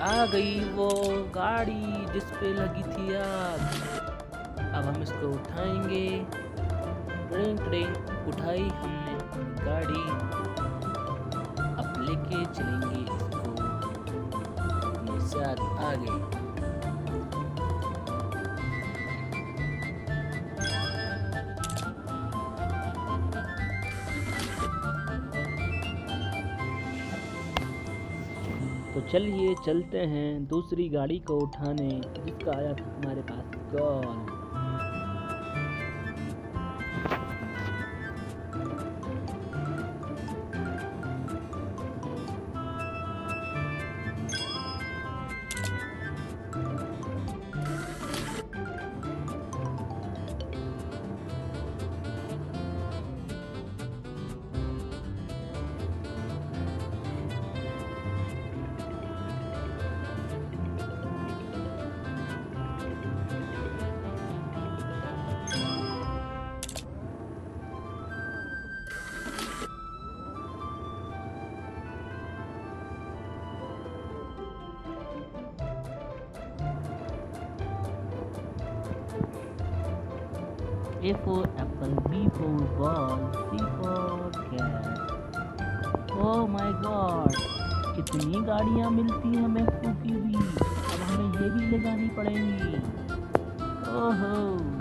आ गई वो गाड़ी जिस पे लगी थी आग। अब हम इसको उठाएंगे। ट्रेन ट्रेन उठाई हमने गाड़ी। अब लेके चलेंगे इसको अपने साथ आगे। तो चलिए चलते हैं दूसरी गाड़ी को उठाने जिसका आया था हमारे पास call. A for apple, B for ball, C for cat. Oh my God! कितनी गाड़ियाँ मिलती हैं हमें फूकी हुई। अब हमें ये भी लगानी पड़ेंगी। ओहो!